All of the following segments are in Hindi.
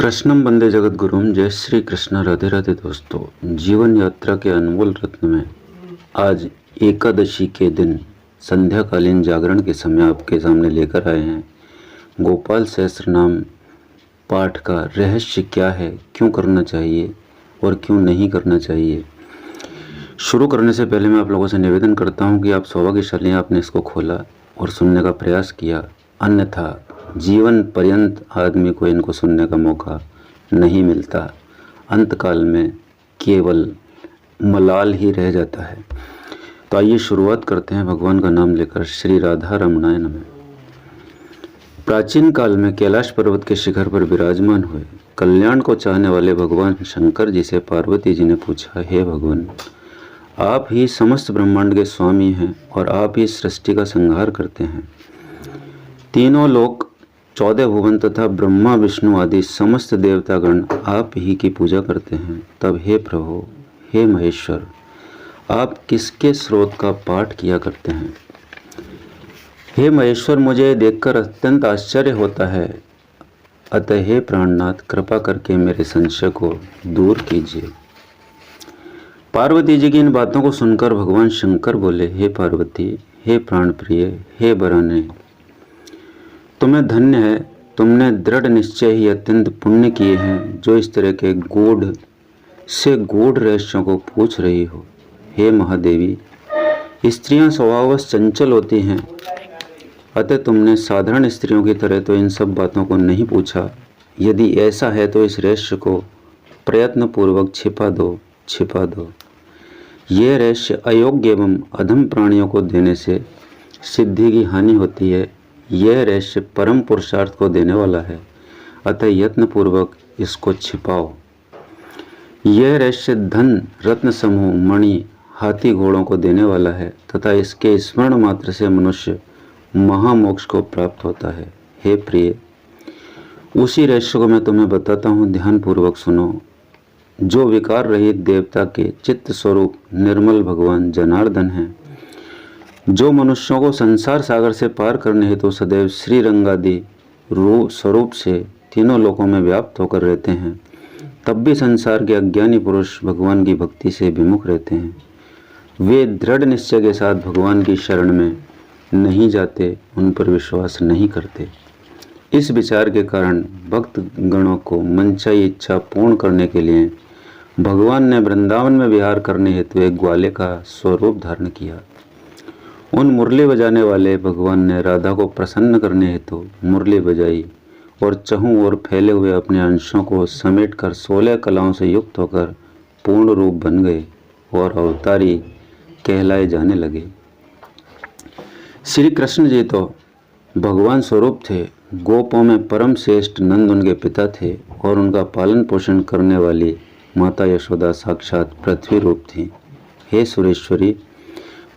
कृष्णम वंदे जगत गुरुम। जय श्री कृष्ण। राधे राधे दोस्तों। जीवन यात्रा के अनमोल रत्न में आज एकादशी के दिन संध्याकालीन जागरण के समय आपके सामने लेकर आए हैं। गोपाल सहस्त्र नाम पाठ का रहस्य क्या है, क्यों करना चाहिए और क्यों नहीं करना चाहिए। शुरू करने से पहले मैं आप लोगों से निवेदन करता हूं कि आप सौभाग्यशाली आपने इसको खोला और सुनने का प्रयास किया, अन्यथा जीवन पर्यंत आदमी को इनको सुनने का मौका नहीं मिलता। अंतकाल में केवल मलाल ही रह जाता है। तो आइए शुरुआत करते हैं भगवान का नाम लेकर। श्री राधा रमणाय नमः। प्राचीन काल में कैलाश पर्वत के शिखर पर विराजमान हुए कल्याण को चाहने वाले भगवान शंकर जी से पार्वती जी ने पूछा, हे भगवान, आप ही समस्त ब्रह्मांड के स्वामी हैं और आप ही सृष्टि का संहार करते हैं। तीनों लोक, 14 भुवन तथा ब्रह्मा विष्णु आदि समस्त देवतागण आप ही की पूजा करते हैं। तब हे प्रभु, हे महेश्वर, आप किसके स्रोत का पाठ किया करते हैं। हे महेश्वर, मुझे देखकर अत्यंत आश्चर्य होता है, अतः हे प्राणनाथ, कृपा करके मेरे संशय को दूर कीजिए। पार्वती जी की इन बातों को सुनकर भगवान शंकर बोले, हे पार्वती, हे प्राण प्रिय, हे बराने, तुम्हें धन्य है। तुमने दृढ़ निश्चय ही अत्यंत पुण्य किए हैं जो इस तरह के गूढ़ रहस्यों को पूछ रही हो। हे महादेवी, स्त्रियां स्वभाववश चंचल होती हैं, अतः तुमने साधारण स्त्रियों की तरह तो इन सब बातों को नहीं पूछा। यदि ऐसा है तो इस रहस्य को प्रयत्न पूर्वक छिपा दो। यह रहस्य अयोग्य एवं अधम प्राणियों को देने से सिद्धि की हानि होती है। यह रहस्य परम पुरुषार्थ को देने वाला है, अतः यत्न पूर्वक इसको छिपाओ। यह रहस्य धन, रत्न समूह, मणि, हाथी घोड़ों को देने वाला है तथा इसके स्मरण मात्र से मनुष्य महामोक्ष को प्राप्त होता है। हे प्रिय, उसी रहस्य को मैं तुम्हें बताता हूँ, ध्यान पूर्वक सुनो। जो विकार रहित देवता के चित्त स्वरूप निर्मल भगवान जनार्दन हैं, जो मनुष्यों को संसार सागर से पार करने हेतु सदैव श्री रंगादि स्वरूप से तीनों लोकों में व्याप्त होकर रहते हैं, तब भी संसार के अज्ञानी पुरुष भगवान की भक्ति से विमुख रहते हैं। वे दृढ़ निश्चय के साथ भगवान की शरण में नहीं जाते, उन पर विश्वास नहीं करते। इस विचार के कारण भक्त गणों को मनचाही इच्छा पूर्ण करने के लिए भगवान ने वृंदावन में विहार करने हेतु एक ग्वाले का स्वरूप धारण किया। उन मुरली बजाने वाले भगवान ने राधा को प्रसन्न करने हेतु मुरली बजाई और चहुं ओर फैले हुए अपने अंशों को समेटकर 16 कलाओं से युक्त होकर पूर्ण रूप बन गए और अवतारी कहलाए जाने लगे। श्री कृष्ण जी तो भगवान स्वरूप थे। गोपों में परम श्रेष्ठ नंद उनके पिता थे और उनका पालन पोषण करने वाली माता यशोदा साक्षात पृथ्वी रूप थी। हे सुरेश्वरी,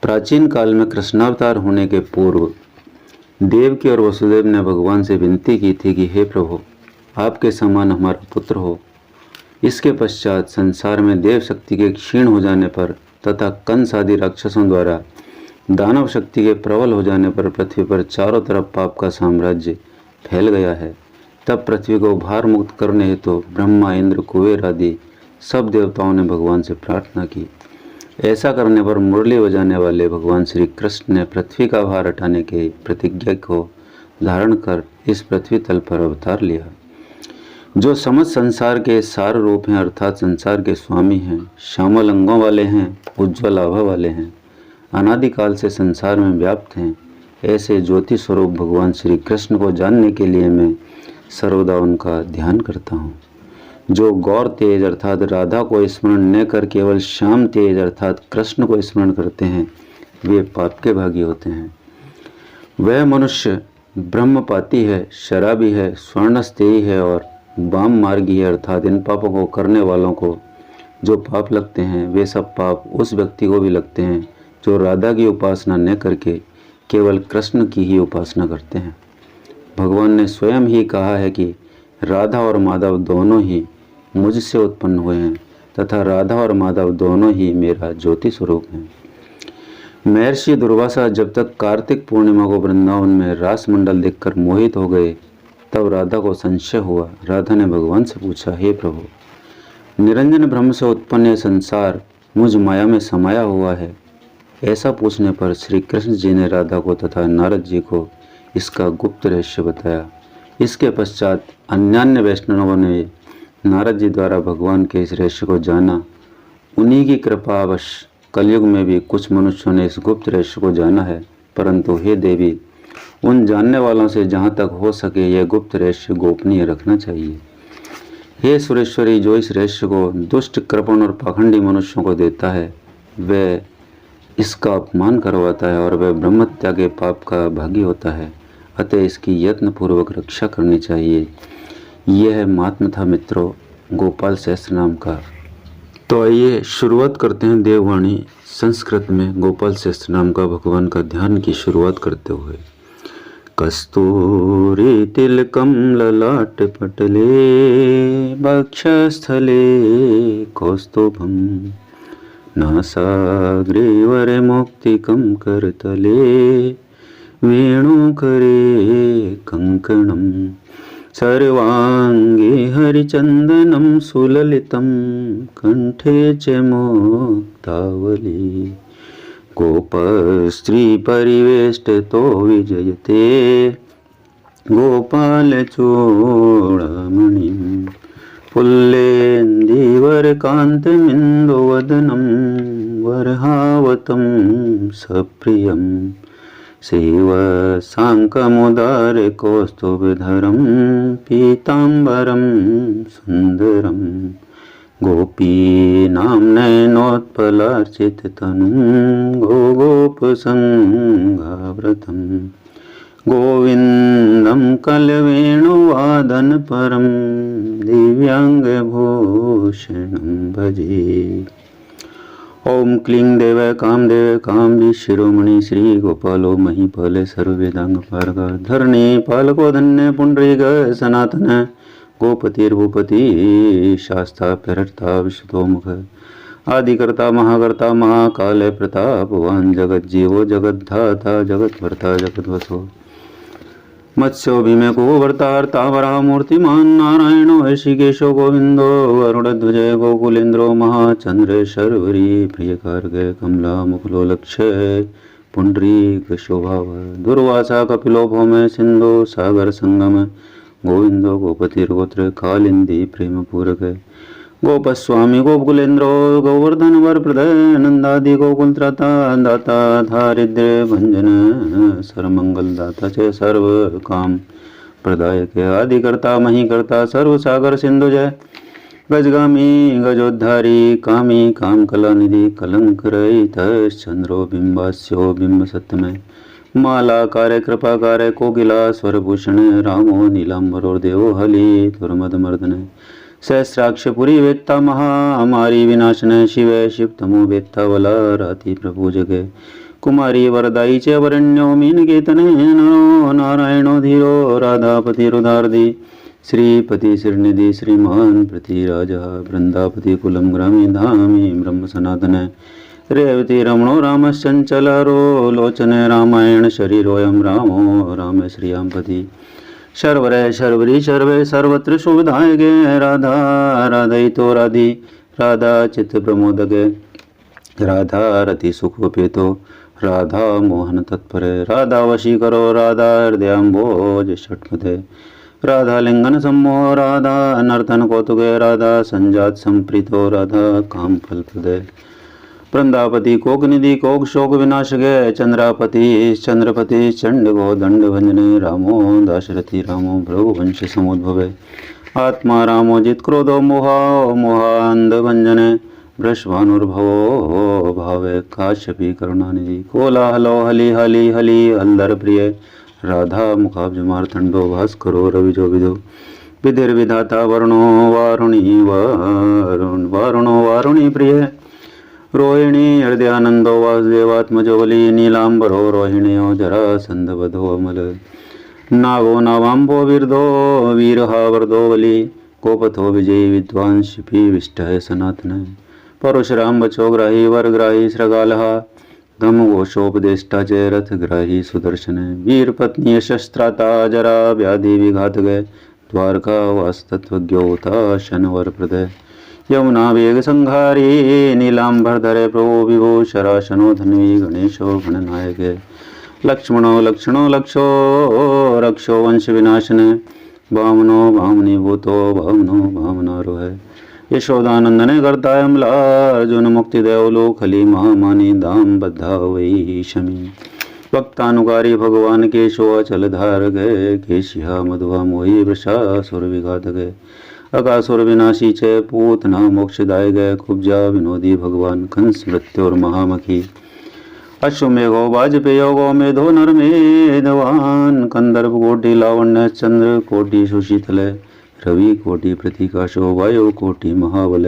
प्राचीन काल में कृष्णावतार होने के पूर्व देवकी और वसुदेव ने भगवान से विनती की थी कि हे प्रभु, आपके समान हमारा पुत्र हो। इसके पश्चात संसार में देव शक्ति के क्षीण हो जाने पर तथा कंस आदि राक्षसों द्वारा दानव शक्ति के प्रबल हो जाने पर पृथ्वी पर चारों तरफ पाप का साम्राज्य फैल गया है। तब पृथ्वी को भार मुक्त करने हेतु ब्रह्मा, इंद्र, कुबेर आदि सब देवताओं ने भगवान से प्रार्थना की। ऐसा करने पर मुरली बजाने वाले भगवान श्री कृष्ण ने पृथ्वी का भार हटाने की प्रतिज्ञा को धारण कर इस पृथ्वी तल पर अवतार लिया। जो समस्त संसार के सार रूप हैं, अर्थात संसार के स्वामी हैं, श्यामल अंगों वाले हैं, उज्ज्वल आभा वाले हैं, अनादिकाल से संसार में व्याप्त हैं, ऐसे ज्योति स्वरूप भगवान श्री कृष्ण को जानने के लिए मैं सर्वदा उनका ध्यान करता हूँ। जो गौर तेज अर्थात राधा को स्मरण न कर केवल श्याम तेज अर्थात कृष्ण को स्मरण करते हैं, वे पाप के भागी होते हैं। वह मनुष्य ब्रह्मपाती है, शराबी है, स्वर्णस्तेयी है और वाम मार्गी है, अर्थात इन पापों को करने वालों को जो पाप लगते हैं वे सब पाप उस व्यक्ति को भी लगते हैं जो राधा की उपासना न करके केवल कृष्ण की ही उपासना करते हैं। भगवान ने स्वयं ही कहा है कि राधा और माधव दोनों ही मुझसे उत्पन्न हुए हैं तथा राधा और माधव दोनों ही मेरा ज्योति स्वरूप हैं। महर्षि दुर्वासा जब तक कार्तिक पूर्णिमा को वृंदावन में रास मंडल देखकर मोहित हो गए, तब राधा को संशय हुआ। राधा ने भगवान से पूछा, हे प्रभु, निरंजन ब्रह्म से उत्पन्न यह संसार मुझ माया में समाया हुआ है। ऐसा पूछने पर श्री कृष्ण जी ने राधा को तथा नारद जी को इसका गुप्त रहस्य बताया। इसके पश्चात अन्यान्य वैष्णवों ने नारद जी द्वारा भगवान के इस रहस्य को जाना। उन्हीं की कृपावश कलयुग में भी कुछ मनुष्यों ने इस गुप्त रहस्य को जाना है। परंतु हे देवी, उन जानने वालों से जहाँ तक हो सके यह गुप्त रहस्य गोपनीय रखना चाहिए। हे सुरेश्वरी, जो इस रहस्य को दुष्ट, कृपण और पाखंडी मनुष्यों को देता है वह इसका अपमान करवाता है और वह ब्रह्मत्या के पाप का भागी होता है। अतः इसकी यत्नपूर्वक रक्षा करनी चाहिए। यह है महात्मा था मित्रों गोपाल सहस्त्र नाम का। तो आइए शुरुआत करते हैं देववाणी संस्कृत में गोपाल सहस्त्र नाम का भगवान का ध्यान की शुरुआत करते हुए। कस्तूरी तिलकम ललाट पटले वक्षस्थले कौस्तुभम नासाग्रे मुक्तिकं करतले वेणुकरे कंकणम सर्वांगे हरिचंदनं सुललितं कंठे च मुक्तावली गोपस्त्री परिवेष्टितो विजयते गोपालचूडामणिं पुल्लेन्दीवरकान्तमिन्दुवदनं वरहावतं सप्रियं सेवसाङ्कमुदारकौस्तुभधरं पीताम्बरं सुन्दरं गोपीनां नयनोत्पलार्चिततनुं गोगोपसङ्गाव्रतं गोविन्दं कलवेणुवादनपरं दिव्याङ्गभूषणं भजे। ओम क्लीं देव कामदेव शिरोमणि श्री गोपालो महीपाले सर्ववेदांग पारग धरणी पालको धन्य पुंडरीक सनातन गोपतिर्भूपति शास्ता प्रहर्ता विशुद्धोमुख आदिकर्ता महाकर्ता महाकाल प्रतापवान जगत जीवो जगद्धाता जगद्भर्ता जगद्वसो मत्स्यो भीमेको वर्तार्ता वरामूर्तिमान नारायणो ऋषिकेशो गोविंदो वरुणध्वजय गोकुलेन्द्रो महाचंद्र शर्वरी प्रियकार्ग कमला मुकुलो लक्ष्य पुंडरीक शोभाव दुर्वासा कपिलो भौम सिंधु सागर संगम गोविंदो गोपतिर्गोत्र कालिंदी प्रेम पूरक गोपस्वामी गोकुलेन्द्रो गोवर्धन वर प्रदय नंदादि गोकुलत्राता दाता दारिद्र भंजन सर्वमंगल दाता च सर्व काम प्रदायक आदिकर्ता महीकर्ता सर्व सागर सिंधु जय गजगामी गजोद्धारी कामी काम कला निधि कलंक रहित चंद्रो बिंबास्यो बिंब सत्यमय माला कार्य कृपा कार्य कोकिला स्वरभूषण रामो नीलांबरो देवो हली दुर्मद मर्दन सहस्राक्षपुरी वेत्ता महामारी विनाशन शिव शिव तमो वेत्ता वला राति प्रभु जगे कुमारी वरदाई च वरण्यो मीन केतने नरो नारायणो धीरो राधापति रुदारदी श्रीपति श्रीनिधि श्रीमान प्रति राजा वृंदापति कुलम ग्रामी धामी ब्रह्म सनातन रेवती रमणो रामश्चंचलारो लोचन रामायण शरीरोयम रामो राम श्रियाम पति शर्वरे शर्वरी शर्वे सर्वत्र सुविधायगे राधा राधयितो राधि राधा चित्त प्रमोदगे राधा रति सुखोपेतो राधा मोहन तत्परे राधा वशीकरो राधा हृदयाम्बोज षट्पथे राधा लिंगन सम्मोह राधा नर्तन कौतुके राधा संजात संप्रीतो राधा काम फलप्रदे वृंदापति कोक निधि कोक शोक विनाशगे चंद्रापति चंद्रपति चंड गो दंड भंजने रामो दाशरथी रामो भृगुवंश समुद्भवे आत्मा रामो जित क्रोधो मोहा मोहांध भंजने वृषभानुर्भवो भावे काश्यपी करुणानिधि कोलाहलो हली हली हली हल्दर प्रिय राधा मुखाब्ज मार्तंडो भास्करो रविजो विदो विधिर्विधाता वरुणो वारुणी वारुणो वारुणी प्रिय रोहिणी हृदयानंदो वासुदेवात्मजोवली नीलांबरो रोहिण्यो जरासंधवधो अमल नागो नावाम्बो वीरधो वीरहा वरदोवली गोपथो विजयी विद्वान शिपी विष्ट सनातन परशुराम बचो ग्राही वरग्राही श्रगालहा धमघोषोपदेष्टा च रथग्राही सुदर्शन वीरपत्नी शस्त्राता जरा व्याधि विघात गए द्वारका वास्तत्वज्ञोता शनवर प्रदय यमुना वेग संहारी नीलांबर धरे प्रभो विभो शराशनो धन्वी गणेशो गणनायक लक्ष्मणो लक्षणो लक्षो रक्षो वंश विनाशन वामनो वामनी भूतो वामनो वामनारो है यशोदानंदने करता अमला अर्जुन मुक्ति देवलो खली महामानी दाम बद्धा वही शमी वक्तानुकारी भगवान केशो अचल धार गए केशिया मधुआ मोही वृषा सुर विघात गए अकासुर विनाशी च पूतना मोक्षदाय गए कुब्जा विनोदी भगवान कंस मृत्यु और महामखी अश्वमेघो वाजपेयो गोमेधो नरमेधवान कंदर्प कोटि लावण्य चंद्र कोटि सुशीतल रवि कोटि प्रतीकाशो वायु कोटि महाबल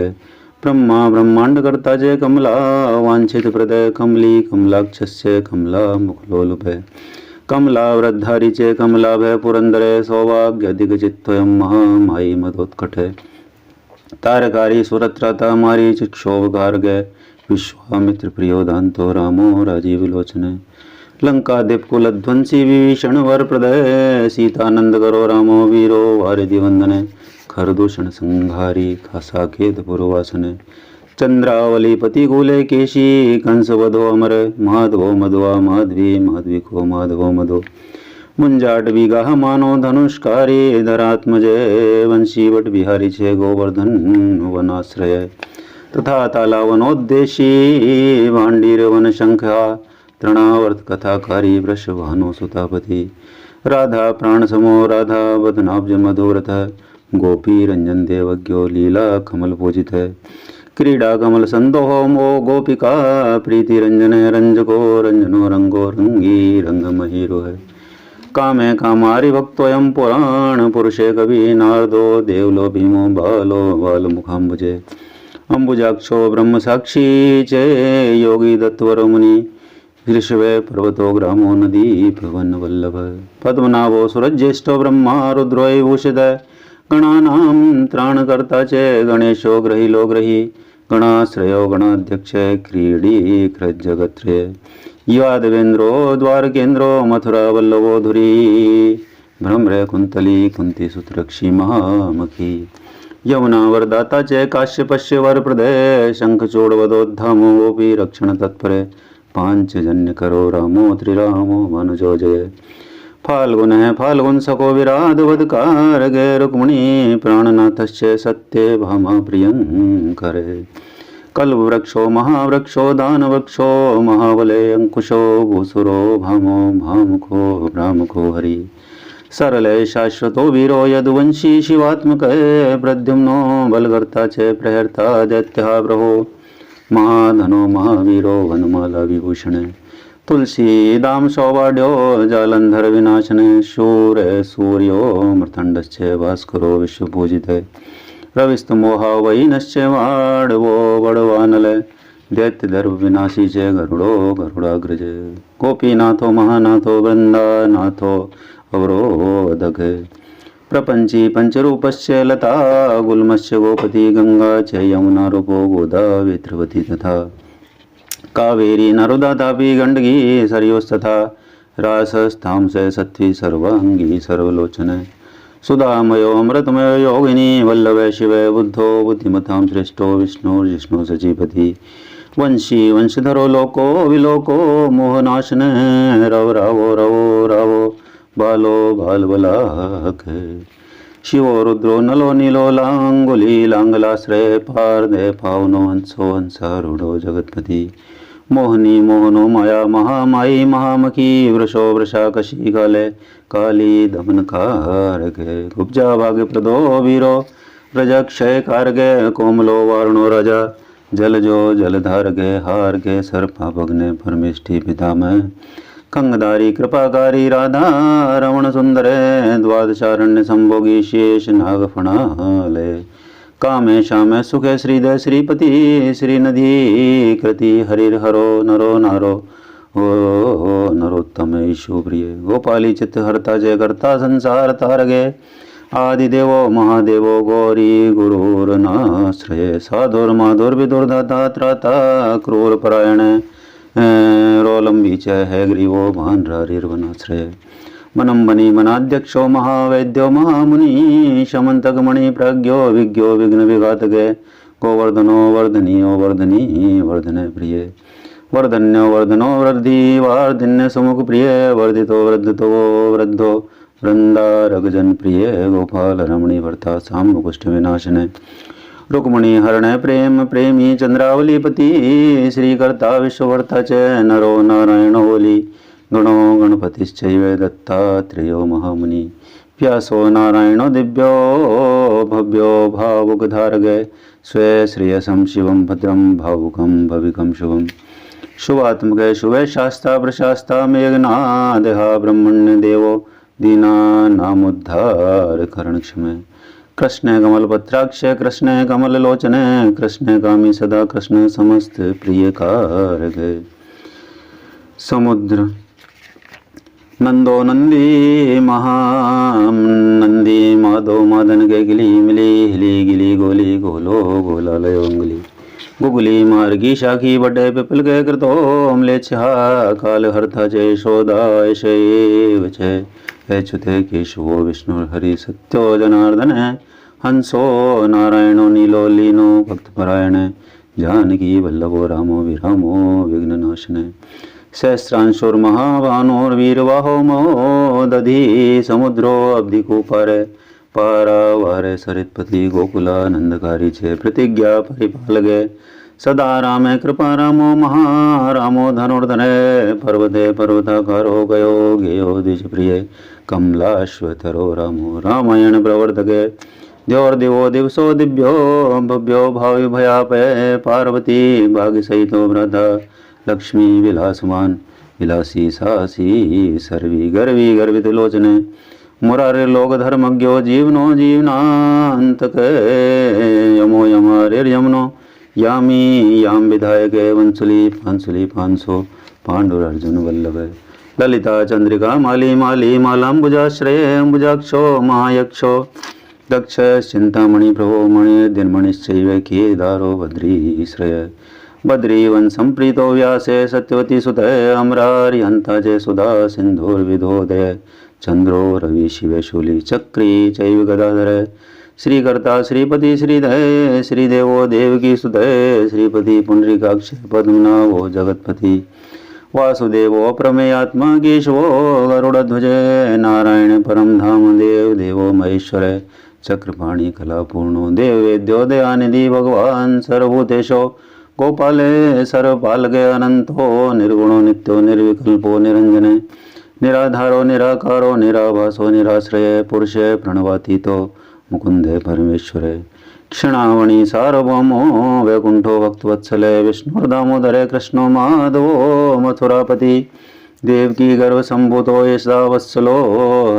ब्रह्मा ब्रह्मांड कर्ता जय कमला वांछित प्रदय कमली कमलाक्षस्य कमला मुखलोलुभ कमला वृद्धारी चे कमला भय पुरंदरे सौभाग्य दिग्चित्वयं महामायी मदोत्कट तारकारी सुरत्राता मारी चिक्षोभगार गय विश्वामित्र प्रियोदांतो रामो राजीव लोचन लंका दीपकुल ध्वंसी विभीषण वर प्रदय सीतानंद करो रामो वीरो वारिधि वंदन खरदूषण संहारी खासाकेत पुरवासन चंद्रावली पतिकूले केशी कंस वधो अमर माधवो मधुआ माधवी माधवी को माधवो मधो मुंजाट विगाह मानो धनुष्कारी धरात्मजय वंशी वट बिहारी छे गोवर्धन वनाश्रय तथा तालावनोद्देशी भांडीर वन शंखा तृणावर्त कथाकारी वृषभानु सुतापति राधा प्राण समो राधा वदनाब्ज मधुरथ गोपी रंजन देवज्ञो लीला कमल पूजित क्रीडा कमल संदोहो मो गोपिका प्रीति रंजन रंजको रंजनो रंगो रंगी रंग महीरो है कामे कामारि भक्तोयम पुराण पुरुषे कवि नारदो देवलो भीमो बालो बाल मुखाम्बुजे अंबुजाक्षो ब्रह्म साक्षी चे योगी दत्तवरो मुनि ऋषवे पर्वतो ग्रामो नदी प्रवन वल्लभ पद्मनाभो सुरज्येष्ठो ब्रह्मा रुद्रोभूषित गणानां त्राणकर्ता चे गणेशो ग्रहीलो ग्रही गणाश्रयो गणाध्यक्ष क्रीडी कृज्जगत्रे युवादेवेन्द्रो द्वारकेन्द्रो मथुरा वल्लभो धुरी भ्रमरे कुंतली कुंती सुतरक्षी महामखी यमुना वरदाता च काश्यपश्य वर प्रदय शंखचूड़वदोद्धामो गोपी रक्षण तत्परे पांचजन्य करो रामो त्रिरामो मनुजो जय फाल्गुन है फाल्गुन सको विराध वदकार गे रुक्मणी प्राणनाथस्य सत्य भामा प्रियंकर कल्प वृक्षो महावृक्षो दान वृक्षो महाबले अंकुशो भूसुरो भामो भामुखो भ्रामुखो हरि सरले शाश्वतो वीरो यदुवंशी शिवात्मक प्रद्युम्नो बलगर्ता च प्रहर्ता दैत्या ब्रहो महाधनो महावीरो वनमाला विभूषण तुलसी दाम सौवाड्यो जालंधर विनाशन शूर सूर्यो मृतंडश्च भास्करो विश्वपूजित रविस्तमोहा वैनश्च वाड़वो बड़वानल दैत्य दर्भ विनाशी च गरुड़ो गरुड़ाग्रज गोपीनाथो महानाथो वृंदानाथो अवरोधक प्रपंची पंचरूपस्य लता गुल्मस्य गोपति गंगा च यमुना रूपो गोदा वेत्रवती तथा कावेरी नर्मदा तापी गंडकी सरयोस्तथा रासस्थांस सत्वी सर्वांगी सर्वलोचन सुधामयो अमृतमयो योगिनी वल्लभ शिव बुद्धो बुद्धिमतां श्रेष्ठो विष्णु जिष्णु सचीपति वंशी वंशधरो लोको विलोको मोहनाशन रव रावो रवो रावो बालो बाल बलाक शिवो रुद्रो नलो नीलो लांगुली लांगलाश्रय पारदे पावनो हंसो हंसारूढ़ो जगतपति मोहनी मोहनो माया महामाई महामखी वृषो वृषा कशी काले काली दमन कारगे उपजा भाग्य प्रदो वीरो प्रजक्षय कारगे कोमलो वारणो राजा जलजो जलधारगे हारगे सर्पा भग्ने परमेष्टि पितामह कंगधारी कृपाकारी राधा रमण सुंदरे द्वादशारण्य संभोगी शेष नागफणाले कामे श्यामे सुखे श्रीदय श्रीपति श्रीनदी कृति हरिर हरो नरो नारो ओ नरोत्तम ईशु प्रिय गोपाली चित्त हरता जय करता संसार तारगे आदिदेवो महादेवो गौरी गुरुर्नाश्रय साधुर माधुर विदुर्धाता त्राता क्रूर परायण रोलंबी च हैग्रीवो भान्रारिर्वनाश्रय मनं बनी मनाध्यक्षो महावैद्यो महामुनि शमन्तकमणि प्रज्ञो विज्ञो विघ्न विघातके गोवर्धनो वर्धनीयो वर्धनी वर्धन प्रिय वर्धन्यो वर्धनो वृद्धि वार्धिन्य सुमुख प्रिय वर्धितो वृद्धतो वृद्धो वृंदारगजन प्रिय गोपाल रमणी वर्ता साम्ब कुष्ठ विनाशने रुक्मणी हरण प्रेम प्रेमी चंद्रावलीपति श्रीकर्ता विश्ववर्ता च नरो नारायणो बली गणो गणपतिश्चैव दत्तात्रेयो महामुनि व्यासो नारायणो दिव्यो भव्यो भावुकधारगे स्वे श्रेयसं शिवं भद्रं भावुकं भविकं शुभं शुभात्मके शुभे शास्ता प्रशास्ता मेघनादेहा ब्रह्मण्य देवो दीनानामुद्धार करणक्षमे कृष्ण कमलपत्राक्ष कृष्ण कमललोचने कृष्ण कामी सदा कृष्ण समस्त प्रिय कारक समुद्र नंदो नंदी महानंदी माधो मदन के गिली मिली हिली गिली गोली गोलो गोला लयोंगली गुगली मार्गी शाखी बटे पिपल के कृतो अमले छहा काल हर्था जय शोदा शैव जय अच्युते केशवो विष्णु हरि सत्यो जनार्दन हंसो नारायणो नीलो लीनो भक्तपरायण जानकी वल्लभो रामो विरामो विघ्ननाशने सहस्रांशोर्महाभानोर्वीरवाहो महो दधि समुद्रो अब्धिकूपारे पारावारे सरित्पति गोकुलानंदकारी छे प्रतिज्ञा परिपालगे सदा रामे कृपा रामो महारामो धनुर्धने पर्वते पर्वताकारो गयो गेयो द्विजप्रिय कमलाश्वतरो रामो रामायण प्रवर्तके द्योर्दिवो दिवसो दिव्यो भव्यो भावि भयापय पार्वती भाग्यसहितो व्रता लक्ष्मी विलासमान विलासी सासी सर्वी गर्वी गर्वित लोचने मुरारे लोक धर्मज्ञो जीवनो जीवनांतक यमो यमारिर्यमनो यामी याम विधायक वंसुली फांसुली फांसो पांडुर अर्जुन वल्लभ ललिता चंद्रिका माली माली मालाम्बुजाश्रय अंबुजाक्षो महायक्षो दक्ष चिंतामणि प्रभो मणि दिनमणिश्चैव केदारो बद्रीश्रय बद्रीवन संप्रीतो व्यासे सत्यवती सुत अमरारिहंता च सुधा सिंधुर्विधोदय चंद्रो रवि शिव शूली चक्री चैव गदाधर श्रीकर्ता श्रीपति श्रीधय श्रीदेवो देवकी सुतय श्रीपति पुंडरीकाक्ष पद्मनाभो जगत्पति वासुदेवो प्रमेयात्मा केशवो गरुड़ध्वज नारायण परम धाम देव देवो महेश्वर चक्रपाणी कलापूर्णो देव वेद्यो दयानिधि भगवान सर्वभूतेशो गोपाले सर्वपालके अनंतो निर्गुणो नित्यो निर्विकल्पो निरंजने निराधारो निराकारो निराभासो निराश्रय पुरुषे प्रणवातीतो मुकुंदे परमेश्वरे क्षणावणी सार्वभौमो वैकुंठो भक्तवत्सले विष्णुर्दामोदरे कृष्णो माधवो मथुरापति देवकी गर्भसंभूतो यशदावत्सलो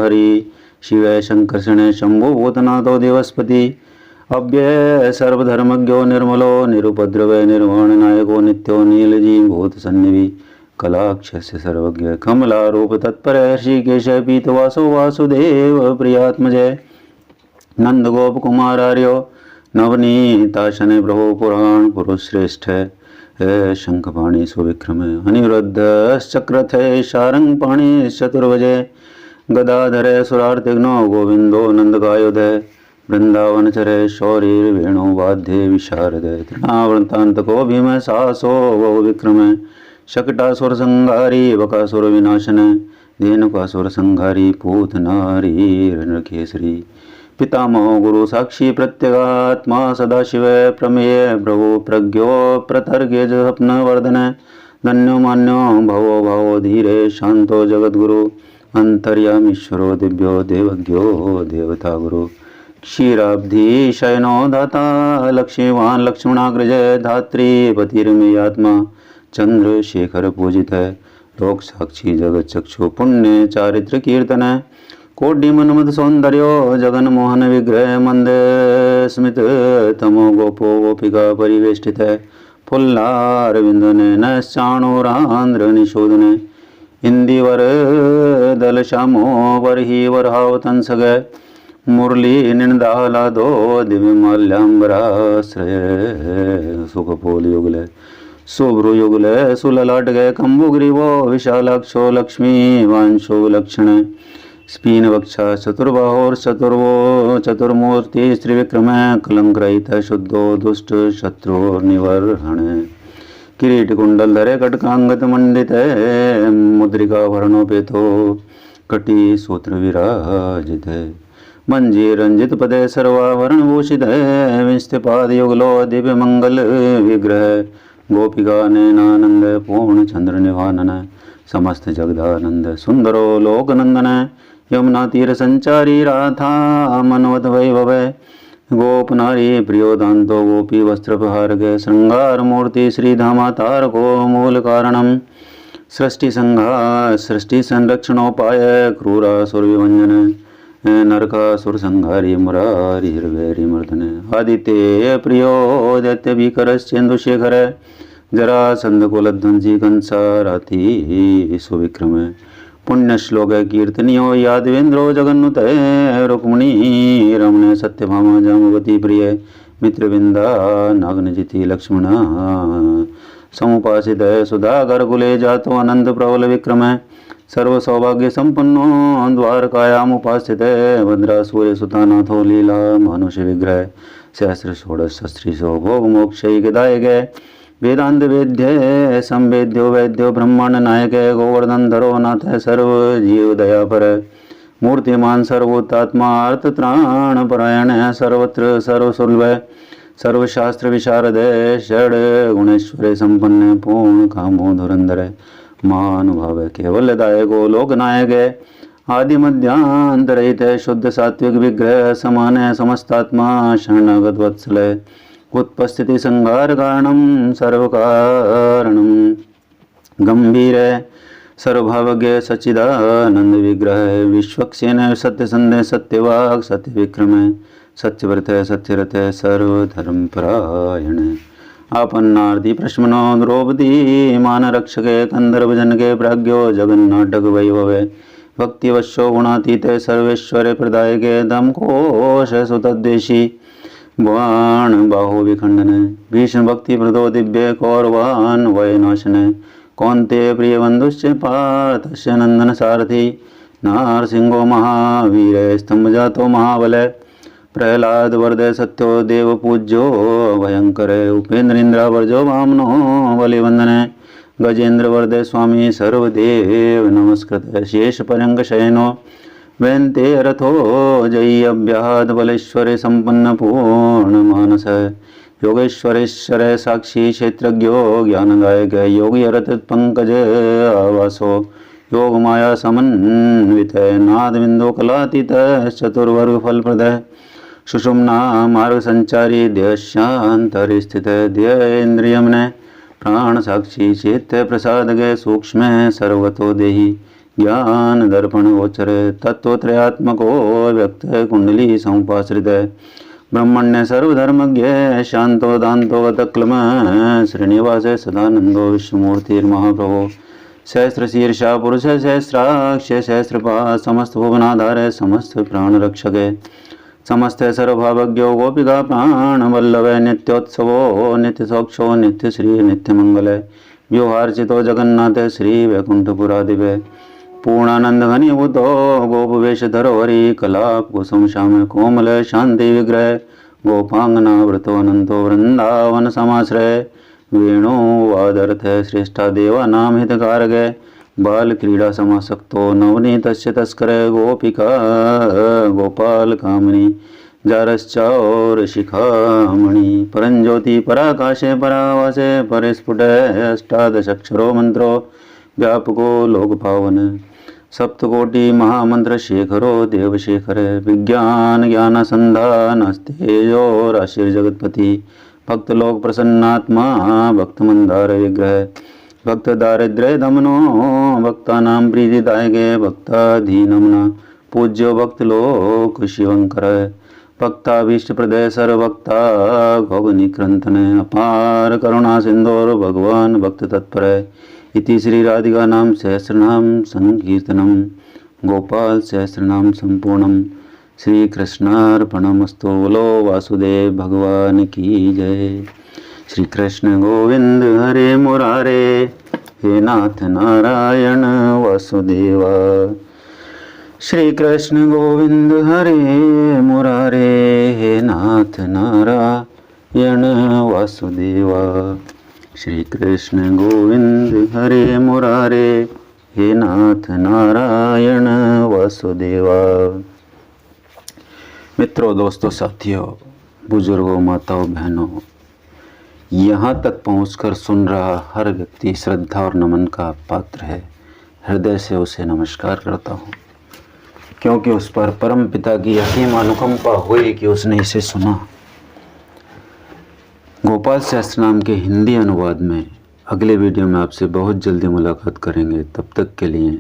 हरि शिवे शंकर्षणे शंभो भूतनाथो देवस्पति अव्यय सर्वधर्मज्ञो निर्मलो निरुपद्रवे निर्वाण नायको नित्यो नीलजी भूत सन्निधि कलाक्षस्य सर्वज्ञ कमला रूप तत्पर ऋषिकेश पीतवासो वासुदेव प्रियात्मजय नंद गोप कुमारार्यो नवनीताशने प्रभो पुराण पुरुष श्रेष्ठ शंखपाणी सुविक्रम अनिरुद्धश्चक्रथे शारंग पाणी चतुर्भजे गदाधरे सुरार्तिघ्नो गोविंदो नंदगायोदय वृंदावन चरे शौरी वेणु वाद्ये विशारद तृणावृतांतको भीम साहसो वो विक्रम शकटासुर संहारी बकासुर विनाशन धेनुकासुर संहारी पूतनारी रणकेसरी पितामहो गुरु साक्षी प्रत्यगात्मा सदाशिव प्रमेय प्रभु प्रज्ञो प्रतर्गे स्वप्न वर्धन धन्यो मान्यो भवो भावो धीरे शांतो जगद्गुरु अंतर्यामीश्वरो दिव्यो देवज्ञो देवता गुरु क्षीराब्धि शयनो दाता लक्ष्मीवान लक्ष्मणाग्रज धात्री पतिर्मेयात्मा चंद्रशेखर पूजित लोक साक्षी जगत चक्षु पुण्य चारित्र कीर्तन कोटि मनमद सौंदर्यो जगन मोहन विग्रह मंद स्मित तमो गोपो गोपिका परिवेष्टित फुल्लारविंद नयनश्चाणूरांध्र निशोधन इंदिवर दल श्यामो वरहि वरहावतंसग मुरली निंदालादो दिव्य माल्याम्बराश्रय सुखपोल युगल शुभ्रुयुगले सुललाटगे कम्बुग्रीवो विशालाक्षो लक्ष्मीवांशो विलक्षणे स्पीनवक्षा चतुर्बाहोर्चतुर्वो चतुर्मूर्ति श्रीविक्रमे कलंकरहित शुद्धो दुष्ट शत्रुर्निवर्हणे किरीटकुण्डलधरे कटकांगत मंडिते मुद्रिका वर्णोपेतो कटी सूत्र विराजिते मंजी रंजित पदे सर्वाभरणभूषित विंशतिपाद युगलो दिव्य मंगल विग्रह गोपिका नैनानंद पूर्ण चंद्र निवानन समस्त जगदानंद सुंदरो लोकनंदन यमुना तीर संचारी राधा मनवत वैभव गोप नारी प्रियोदांतो गोपी वस्त्रपहार के श्रृंगार मूर्ति श्रीधामा तारको मूल कारणम सृष्टि संरक्षणोपाय क्रूरासुर विभंजन नरकासुर संहारी मुरारी हृवैरी मर्दने आदित्य प्रियो दैत्य भीकरश्चेन्दुशेखर जरासंध कुलध्वंसी कंसाराति सुविक्रम पुण्यश्लोक कीर्तनियो यादवेन्द्रो जगन्नुत रुक्मिणी रमण सत्यभामा जामवती प्रिय मित्रविंदा नागनजिति लक्ष्मण समुपासित सुधाकर कुले जातो अनंत प्रबल विक्रम सर्व सौभाग्य संपन्नो द्वारकायामुपास्थित भद्रा सूर्य सुतानाथो लीला मानुष विग्रह सहस्र षोडश शस्त्रीशो भोग मोक्षदायक वेदांत वेद्य संवेद्यो वैद्यो ब्रह्मांड नायक गोवर्धन धरो नाथ सर्व जीव दया पर मूर्तिमान सर्वोत्तात्मा अर्थ त्राण परायण सर्वत्र सर्वसुलभ सर्वशास्त्र विशारद षड गुणेश्वर संपन्न पूर्ण कामो धुरंधर महानुभाव केवलदायको लोकनायक आदि मध्यांतरहित शुद्ध सात्विक विग्रह समान समस्तात्मा शरणागत वत्सल उत्पस्थिति संहार कारणम सर्व कारणम गंभीर सर्वभावज्ञ सच्चिदानंद विग्रह विश्वक्सेन सत्य संदेह सत्यवाग सत्य विक्रम सत्यव्रत सत्यरथ सर्वधर्मपरायण आपन्नार्ति प्रश्मनो द्रौपदी मान रक्षके कंदर्भ जनके प्राज्ञो जगन्नाटक वैभव भक्तिवशो गुणातीत सर्वेश्वर प्रदायके दमकोश सुतद्देशी बाण बाहु विखंडन भीषण भक्ति प्रदो दिव्य कौरवान वयनाशन कौन्ते प्रिय बंधुश्च पार्थस्य नंदन सारथी नारसिंहो महावीर स्तंभ जातो महाबल प्रहलाद वरदय सत्यो देव पूज्यो भयंकर उपेन्द्रेन्द्र वर्जो वामनो बलिवंदन गजेन्द्र वरदय स्वामी सर्वदेव नमस्कृत शेष पर्यंक शयनो वैन्ते रथो जयी अभ्याद बलेश्वर संपन्न पूर्ण मानस योगेश्वरेश्वर साक्षी क्षेत्रज्ञो ज्ञानदायक योगी रथ पंकज आवासो योग माया समन्वित नाद बिंदु कलातीत चतुर्वर्ग फलप्रद सुषुम्ना मार्ग संचारी देशांतर स्थित देन्द्रियम प्राण साक्षी चेत प्रसाद गए सूक्ष्म सर्वतो देहि ज्ञान दर्पण गोचर तत्वत्रयात्मको व्यक्त कुंडली समुपाश्रित ब्रह्मण्य सर्वधर्मज्ञ शांतो दांतो गतक्लम श्रीनिवास सदानंदो विश्वमूर्तिर्महाप्रभो सहस्र शीर्षा पुरुष सहस्राक्ष सहस्रपाद समस्त भुवनाधार समस्त प्राण रक्षक समस्त सर्वभावज्ञो गोपिका प्राण वल्लभ नित्योत्सवो नित्य सौक्षो नित्य श्री नित्य मंगल व्योहार्चितो जगन्नाथ श्री वैकुंठपुरादिव पूर्णानंद घनीभूतो गोपवेशधरो हरि कलाप कुसुम श्याम कोमल शांति विग्रह गोपांगना व्रतो अनंतो वृंदावन समाश्रय वेणु वादर्थ श्रेष्ठा देवा नाम हितकारक बाल क्रीड़ा समासक्तो नवनीतस्य तस्कर गोपिका गोपाल कामनी जारश्चौर शिखामणि परंज्योति पराकाशे परावासे परिस्फुट अष्टादशक्षरो मंत्रो व्यापको लोकपावन सप्तकोटि महामंत्र शेखरो देवशेखर विज्ञान ज्ञान संधान अस्तेजो राशिर जगतपति भक्त लोक प्रसन्नात्मा भक्त मंदार विग्रह भक्त दारिद्र्य दमनो भक्तानां प्रीतिदायके भक्ताधीनमना पूज्यो भक्त लोक शिवंकर भक्ताभीष्ट प्रदय सर्वभक्ता भोगनिक्रंथन अपार करुणा सिंधोर भगवान भक्त तत्पर इति श्री राधिका नाम सहस्रनाम संकीर्तनम गोपाल सहस्रनाम संपूर्णम श्री कृष्णार्पणमस्तु बोलो वासुदेव भगवान की जय। श्री कृष्ण गोविंद हरे मुरारे, हे नाथ नारायण वासुदेवा। श्री कृष्ण गोविंद हरे मुरारे, हे नाथ नारायण वासुदेवा। श्री कृष्ण गोविंद हरे मुरारे, हे नाथ नारायण वासुदेवा। मित्रों, दोस्तों, साथियों, बुजुर्गों, माताओं, बहनों, यहाँ तक पहुँचकर सुन रहा हर व्यक्ति श्रद्धा और नमन का पात्र है। हृदय से उसे नमस्कार करता हूँ, क्योंकि उस पर परम पिता की असीम अनुकंपा हुई कि उसने इसे सुना। गोपाल सहस्त्रनाम के हिंदी अनुवाद में अगले वीडियो में आपसे बहुत जल्दी मुलाकात करेंगे। तब तक के लिए